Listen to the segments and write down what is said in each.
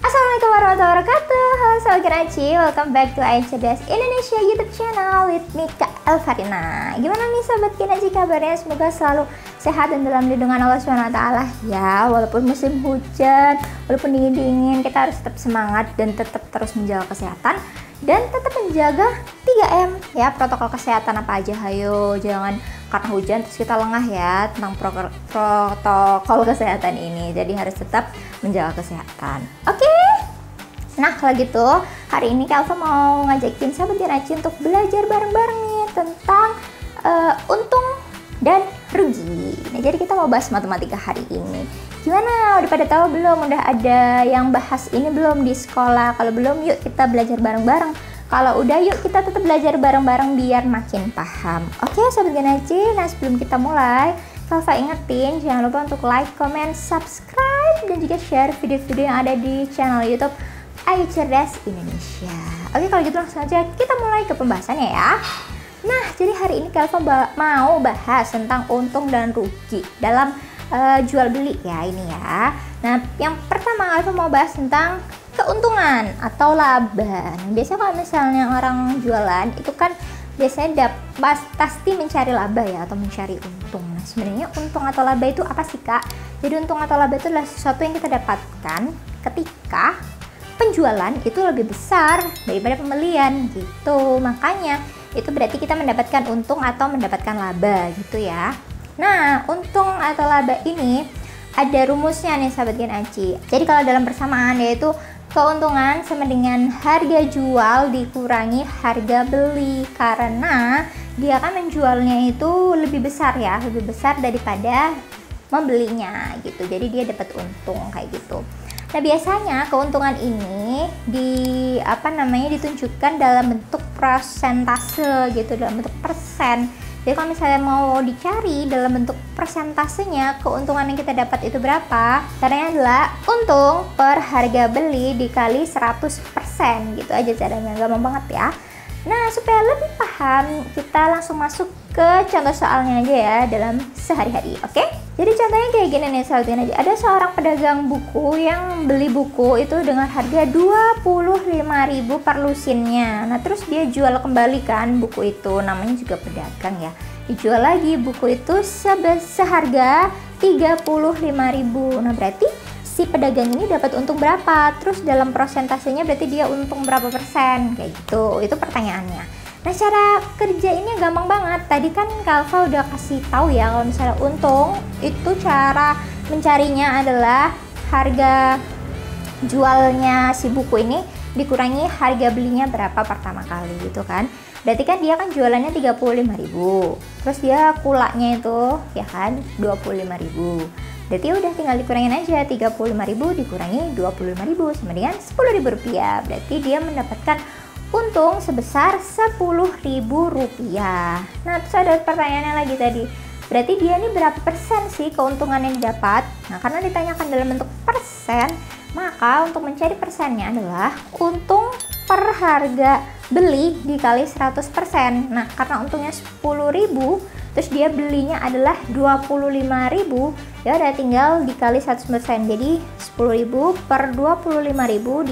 Assalamualaikum warahmatullahi wabarakatuh. Halo Sobat Keraci, welcome back to Ain Cerdas Indonesia YouTube channel with me Kak Elvarina. Gimana nih Sobat Keraci kabarnya? Semoga selalu sehat dan dalam lindungan Allah SWT ya. Walaupun musim hujan, walaupun dingin-dingin, kita harus tetap semangat dan tetap terus menjaga kesehatan dan tetap menjaga 3M ya. Protokol kesehatan apa aja, hayo jangan karena hujan terus kita lengah ya tentang protokol kesehatan ini. Jadi harus tetap menjaga kesehatan. Oke. Nah kalau gitu hari ini Kak Elva mau ngajakin Sobat Keraci untuk belajar bareng-bareng nih tentang untung dan rugi. Nah jadi kita mau bahas matematika hari ini. Gimana? Udah pada tahu belum? Udah ada yang bahas ini belum di sekolah? Kalau belum, yuk kita belajar bareng-bareng. Kalau udah, yuk kita tetap belajar bareng-bareng biar makin paham. Oke Sobat Keraci, nah sebelum kita mulai, Kalva ingetin jangan lupa untuk like, comment, subscribe, dan juga share video-video yang ada di channel YouTube Ain Cerdas Indonesia. Oke kalau gitu langsung aja kita mulai ke pembahasannya ya. Nah jadi hari ini Kalva mau bahas tentang untung dan rugi dalam jual beli ya ini ya. Nah yang pertama Kalva mau bahas tentang keuntungan atau laba. Biasanya kalau misalnya orang jualan itu kan biasanya pasti mencari laba ya atau mencari untung. Nah sebenarnya untung atau laba itu apa sih Kak? Jadi untung atau laba itu adalah sesuatu yang kita dapatkan ketika penjualan itu lebih besar daripada pembelian gitu. Makanya itu berarti kita mendapatkan untung atau mendapatkan laba gitu ya. Nah untung atau laba ini ada rumusnya nih Sahabat Keraci. Jadi kalau dalam persamaan yaitu keuntungan sama dengan harga jual dikurangi harga beli, karena dia akan menjualnya itu lebih besar ya, lebih besar daripada membelinya gitu. Jadi dia dapat untung kayak gitu. Nah biasanya keuntungan ini ditunjukkan dalam bentuk persentase gitu, dalam bentuk persen. Jadi kalau misalnya mau dicari dalam bentuk persentasenya keuntungan yang kita dapat itu berapa, caranya adalah untung per harga beli dikali 100% gitu aja caranya, gampang banget ya. Nah supaya lebih paham kita langsung masuk ke contoh soalnya aja ya dalam sehari-hari, oke? Jadi contohnya kayak gini nih Sobat Keraci, ada seorang pedagang buku yang beli buku itu dengan harga 25.000 per lusinnya. Nah terus dia jual kembali kan buku itu, namanya juga pedagang ya. Dijual lagi buku itu seharga 35.000. Nah berarti si pedagang ini dapat untung berapa? Terus dalam prosentasenya berarti dia untung berapa persen? Kayak gitu, itu pertanyaannya. Nah cara kerja ini gampang banget. Tadi kan Kalva udah kasih tahu ya kalau misalnya untung itu cara mencarinya adalah harga jualnya si buku ini dikurangi harga belinya berapa pertama kali gitu kan. Berarti kan dia kan jualannya 35.000. Terus dia kulaknya itu ya kan 25.000. Berarti udah tinggal dikurangin aja 35.000 dikurangi 25.000 sama dengan 10.000 rupiah. Berarti dia mendapatkan untung sebesar 10.000 rupiah. Nah terus ada pertanyaannya lagi tadi, berarti dia ini berapa persen sih keuntungan yang didapat? Nah karena ditanyakan dalam bentuk persen, maka untuk mencari persennya adalah untung per harga beli dikali 100%. Nah karena untungnya 10.000 terus dia belinya adalah 25.000, ya udah tinggal dikali 100%. Jadi 10.000 per 25.000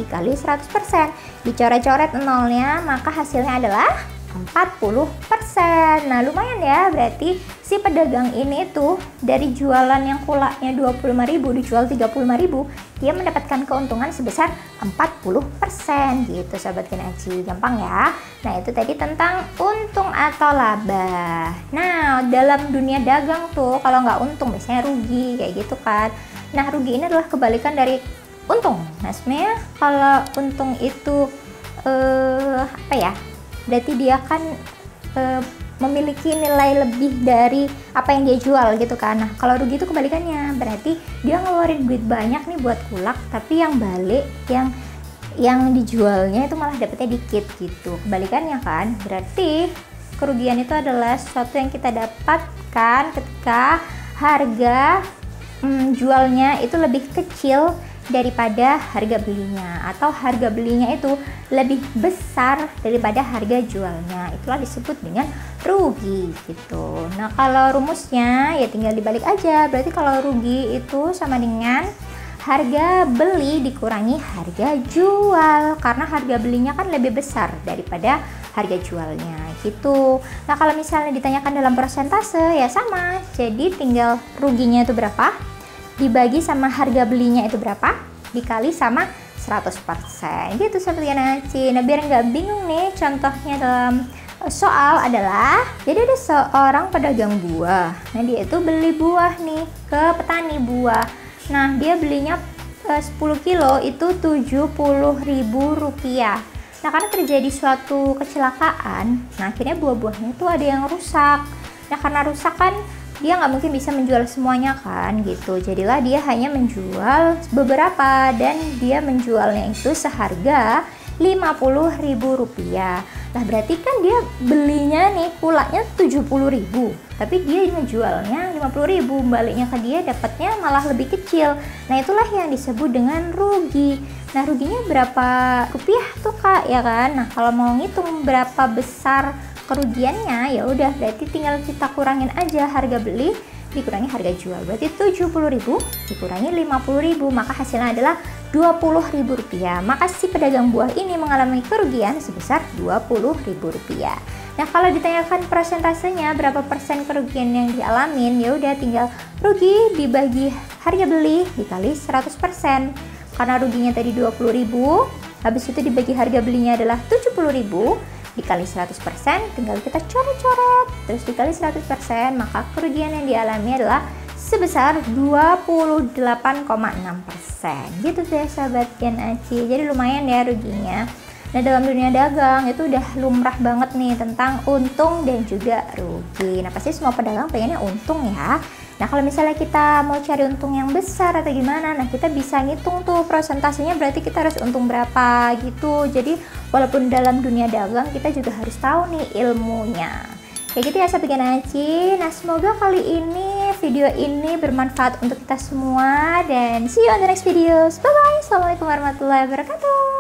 dikali 100%. Dicoret-coret nolnya, maka hasilnya adalah 40%. Nah lumayan ya, berarti si pedagang ini tuh dari jualan yang kulaknya 25.000 dijual 35.000, dia mendapatkan keuntungan sebesar 40% gitu Sobat Keraci. Gampang ya. Nah itu tadi tentang untung atau laba. Nah dalam dunia dagang tuh kalau nggak untung biasanya rugi kayak gitu kan. Nah rugi ini adalah kebalikan dari untung. Nah sebenarnya kalau untung itu berarti dia kan memiliki nilai lebih dari apa yang dia jual gitu kan. Nah kalau rugi itu kebalikannya, berarti dia ngeluarin duit banyak nih buat kulak, tapi yang balik yang dijualnya itu malah dapetnya dikit gitu. Kebalikannya kan, berarti kerugian itu adalah sesuatu yang kita dapatkan ketika harga jualnya itu lebih kecil daripada harga belinya, atau harga belinya itu lebih besar daripada harga jualnya. Itulah disebut dengan rugi gitu. Nah kalau rumusnya ya tinggal dibalik aja. Berarti kalau rugi itu sama dengan harga beli dikurangi harga jual, karena harga belinya kan lebih besar daripada harga jualnya gitu. Nah kalau misalnya ditanyakan dalam persentase ya sama, jadi tinggal ruginya itu berapa dibagi sama harga belinya itu berapa dikali sama 100% gitu seperti Naci. Nah biar nggak bingung nih, contohnya dalam soal adalah, jadi ada seorang pedagang buah. Nah dia itu beli buah nih ke petani buah. Nah dia belinya 10 kilo itu Rp70.000. Nah karena terjadi suatu kecelakaan, nah akhirnya buah-buahnya itu ada yang rusak. Nah karena rusak kan dia nggak mungkin bisa menjual semuanya kan gitu, jadilah dia hanya menjual beberapa, dan dia menjualnya itu seharga Rp50.000. Nah berarti kan dia belinya nih kulaknya 70.000, tapi dia menjualnya 50.000, baliknya ke dia dapatnya malah lebih kecil. Nah itulah yang disebut dengan rugi. Nah ruginya berapa rupiah tuh Kak, ya kan? Nah kalau mau ngitung berapa besar kerugiannya, ya udah berarti tinggal kita kurangin aja harga beli dikurangi harga jual. Berarti 70.000 dikurangi 50.000, maka hasilnya adalah Rp20.000. Maka si pedagang buah ini mengalami kerugian sebesar Rp20.000. Nah kalau ditanyakan persentasenya berapa persen kerugian yang dialamin, ya udah tinggal rugi dibagi harga beli dikali 100%. Karena ruginya tadi 20.000, habis itu dibagi harga belinya adalah 70.000 dikali 100%, tinggal kita coret-coret terus dikali 100%, maka kerugian yang dialami adalah sebesar 28,6%. Gitu deh sahabat Gen Aci, jadi lumayan ya ruginya. Nah dalam dunia dagang itu udah lumrah banget nih tentang untung dan juga rugi. Nah pasti semua pedagang pengennya untung ya. Nah kalau misalnya kita mau cari untung yang besar atau gimana, nah kita bisa ngitung tuh persentasenya, berarti kita harus untung berapa gitu. Jadi walaupun dalam dunia dagang kita juga harus tahu nih ilmunya. Kayak gitu ya sahabat Gen Aci. Nah semoga kali ini video ini bermanfaat untuk kita semua, dan see you on the next videos. Bye bye. Assalamualaikum warahmatullahi wabarakatuh.